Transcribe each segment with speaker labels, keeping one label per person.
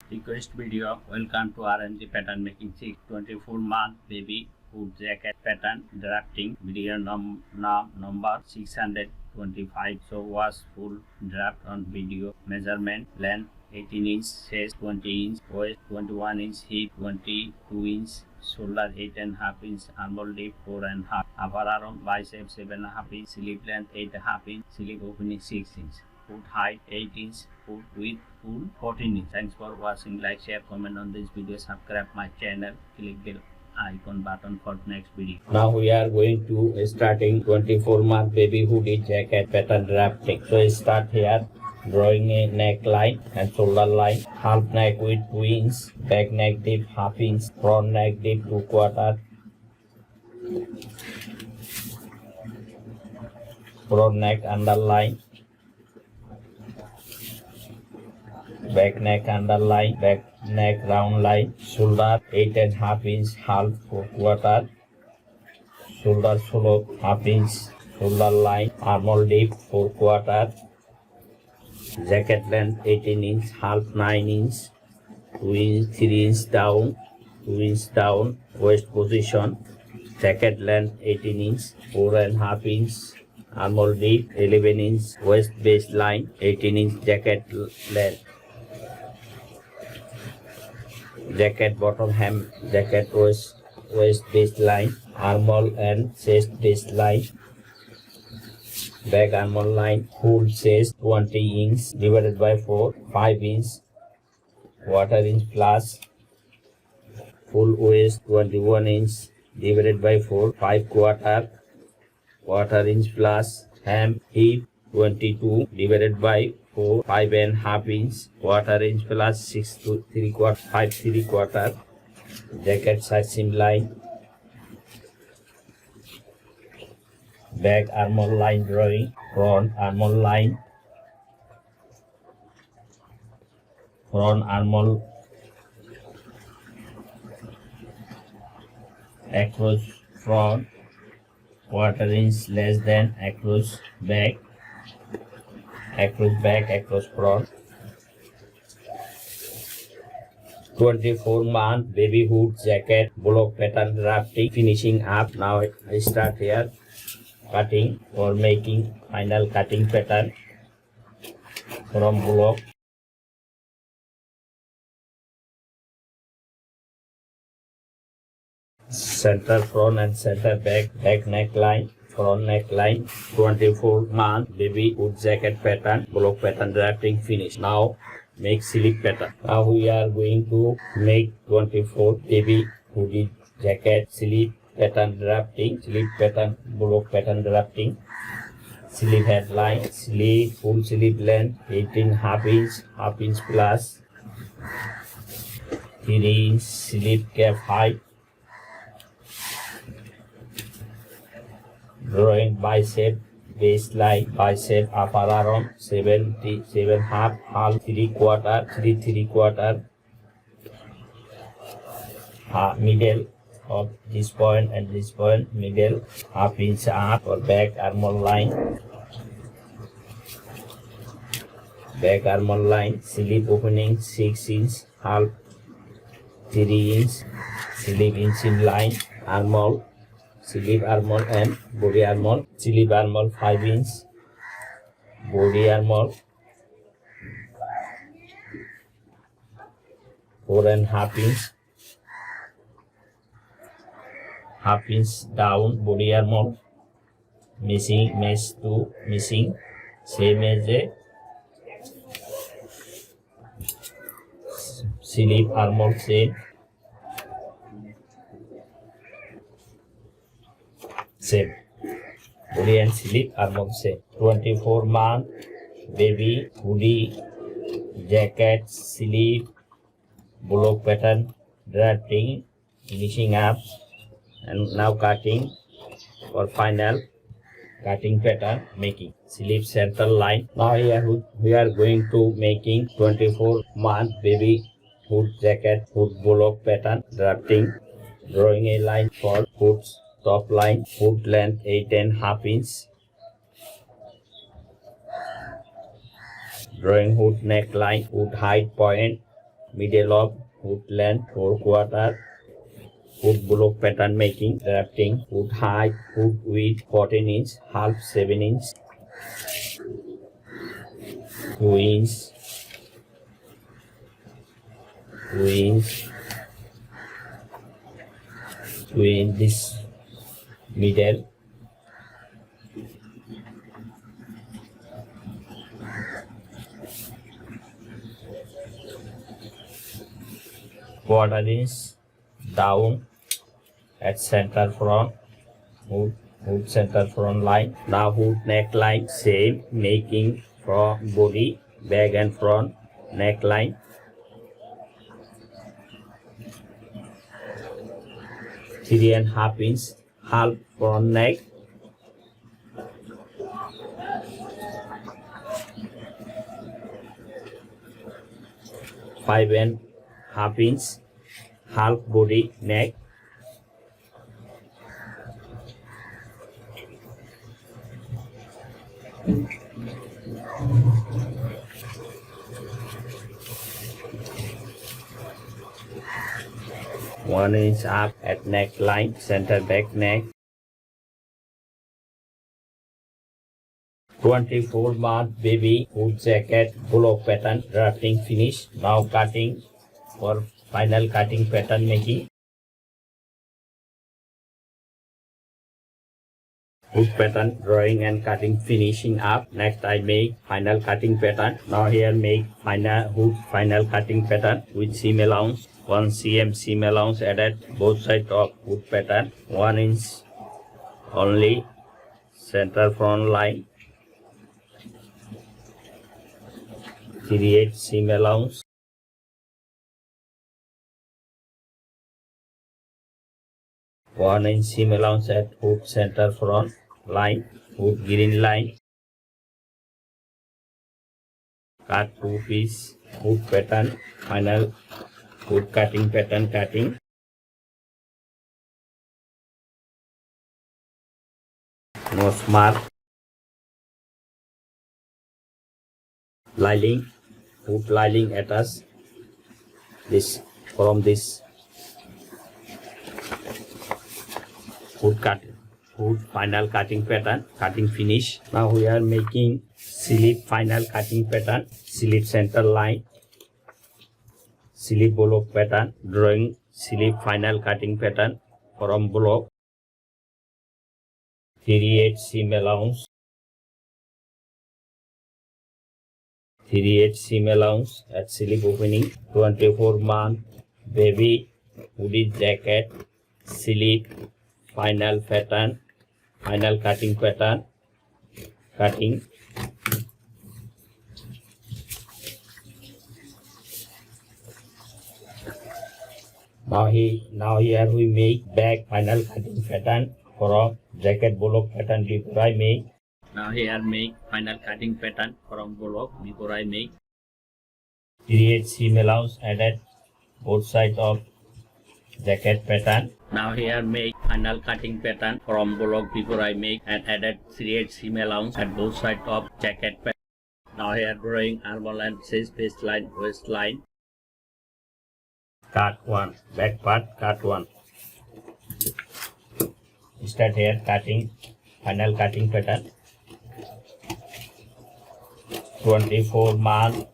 Speaker 1: Request video. Welcome to RNG pattern making 624-month baby hood jacket pattern drafting video number 625. So was full draft on video. Measurement length 18 inch, chest 20 inch, waist 21 inch, hip 22 inch, shoulder 8.5 inch, armhole deep 4.5, upper arm bicep 7.5 inch, sleeve length 8.5 inch, sleeve opening 6 inch. Foot height 8 inch, foot width full 14 inch. Thanks for watching. Like, share, comment on this video, subscribe my channel, click the icon button for next video. Now we are going to starting 24-month baby hoodie jacket pattern drafting. So start here, drawing a neckline and shoulder line, half neck with 2 inch, back neck deep half inch, front neck deep 2/4, front neck underline, back neck underline, back neck round line, shoulder 8.5 inch, half 4/4, shoulder slope half inch, shoulder line, armhole deep 4/4, jacket length 18 inch, half 9 inch, 2 inch, 3 inch down, 2 inch down, waist position, jacket length 18 inch, 4.5 inch, armhole deep 11 inch, waist baseline 18 inch, jacket length, jacket bottom hem, jacket waist baseline, armhole and chest baseline, back armhole line, full chest 20 inch divided by 4, 5 inch, quarter-inch plus, full waist 21 inch divided by 4, 5/4, quarter-inch plus, hem hip 22 divided by 4, 5.5 inch, quarter-inch plus 6 to 3/4, 5 3/4, jacket side seam line, back armhole line drawing, front armhole line, front armhole across front, quarter-inch less than across back, across front. 24-month baby hood jacket block pattern drafting finishing up. Now I start here cutting or making final cutting pattern from block. Center front and center back, back neckline, front neckline. 24-month baby hood jacket pattern block pattern drafting finish. Now make sleeve pattern. Now we are going to make 24 baby hoodie jacket sleeve pattern drafting, sleeve pattern block pattern drafting. Sleeve headline, sleeve full sleeve length 18.5 inch plus, 3 inch sleeve cap height. Drawing bicep baseline, bicep upper arm 77 half 3/4, 3/3/4, middle of this point and this point, middle half inch up or back armhole line, back armhole line, sleeve opening 6 inch, half 3 inch, sleeve inseam line, armhole, sleeve armhole and body armhole, sleeve armhole 5 inch, body armhole 4.5 inch, half inch down, body armhole missing, mesh 2 missing, same as a sleeve armhole same. Body and sleeve armhole same. 24-month baby hoodie jacket sleeve block pattern drafting finishing up, and now cutting for final cutting pattern making sleeve center line. Now here we are going to making 24-month baby hood jacket hood block pattern drafting, drawing a line for hoods top line, hood length 8.5 inch, drawing hood neckline, hood height point middle of hood length 4/4, hood block pattern making, drafting, hood height, hood width 14 inch, half 7 inch, 2 inch, 2 inch, 2 inch this middle, quarter inch down at center front, hood center front line. Now hood neckline same, making from body, back and front neckline. 3.5 inch, half front neck, 5.5 inch, half body neck, 1 inch up at neckline, center back neck. 24-month baby hood jacket block pattern drafting finish. Now cutting for final cutting pattern making. Hood pattern drawing and cutting finishing up. Next I make final cutting pattern. Now here make final hood final cutting pattern with seam allowance. 1 cm seam allowance added both sides of hood pattern. 1 inch only center front line. 3/8 seam allowance. 1 inch seam allowance at hood center front line, hood green line. Cut 2 piece hood pattern, final hood cutting pattern cutting. Nose mark, lining, hood lining attached this from this hood final cutting pattern, cutting finish. Now we are making sleeve final cutting pattern, sleeve center line, sleeve block pattern, drawing sleeve final cutting pattern from block. 3/8 seam allowance, 3/8 seam allowance at sleeve opening. 24-month baby hoodie jacket sleeve final pattern, final cutting pattern cutting. Now here we make back final cutting pattern from jacket block pattern before I make. Now here make final cutting pattern from block before I make. 3/8 seam allowance added both sides of jacket pattern. Now here make final cutting pattern from block before I make and added 3/8 seam allowance at both sides of jacket pattern. Now here drawing armhole and chest waistline, waistline. Cut 1, back part cut 1. Start here cutting final cutting pattern. 24-month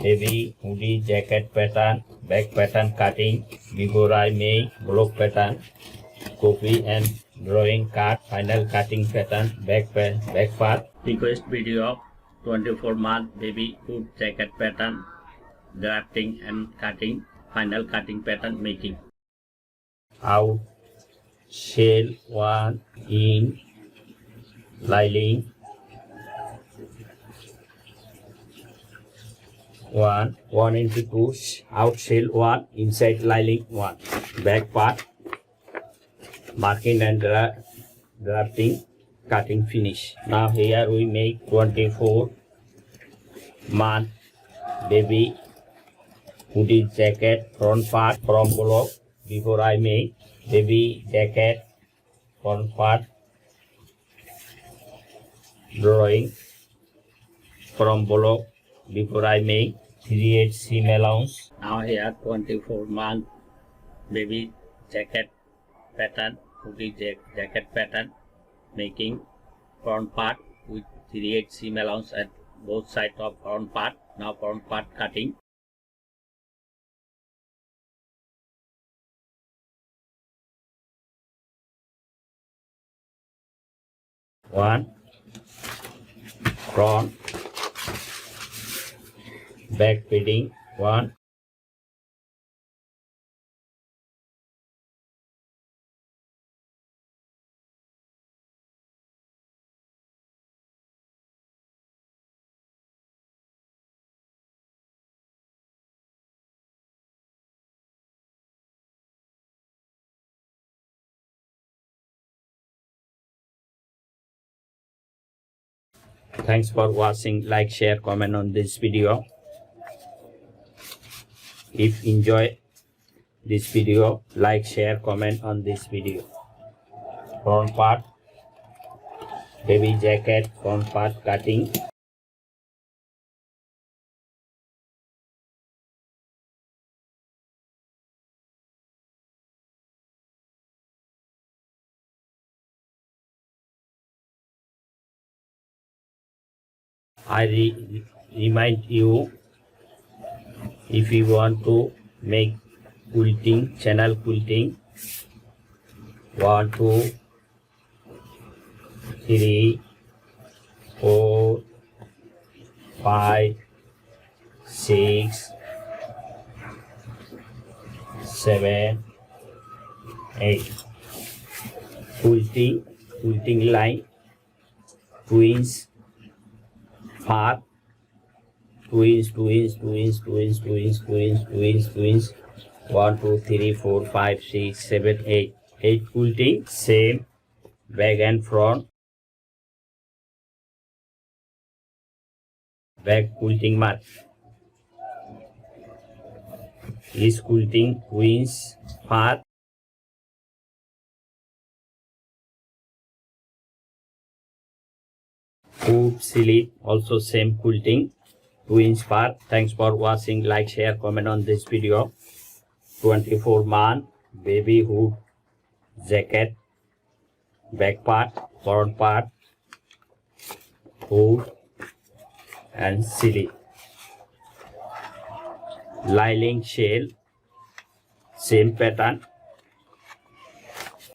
Speaker 1: heavy hoodie jacket pattern, back pattern cutting before I make block pattern. Copy and drawing cut final cutting pattern back part. Request video of 24-month baby hood jacket pattern drafting and cutting final cutting pattern making. Out shell 1 in lining 1 into 2 out shell 1 inside lining 1 back part marking and drafting cutting finish. Now here we make 24-month baby hoodie jacket front part from block before I make baby jacket front part drawing from block before I make 38 seam allowance. Now here 24-month baby jacket pattern, hoodie jacket pattern, making front part with 38 seam allowance at both sides of front part. Now front part cutting. One, front, back fitting, one, thanks for watching. Like, share, comment on this video. If enjoy this video, like, share, comment on this video. Front part, baby jacket, front part cutting. I remind you, if you want to make quilting, channel quilting, 1, 2, 3, 4, 5, 6, 7, 8. Quilting line, twins, part, twins, 1, 2, 3, 4, 5, 6, 7, 8. 8 quilting, same back and front, back quilting mark. Is quilting, twins, part, hoop, sleeve, also same quilting, twins part. Thanks for watching. Like, share, comment on this video. 24-month baby hood jacket, back part, front part, hood and sleeve. Lining shell, same pattern.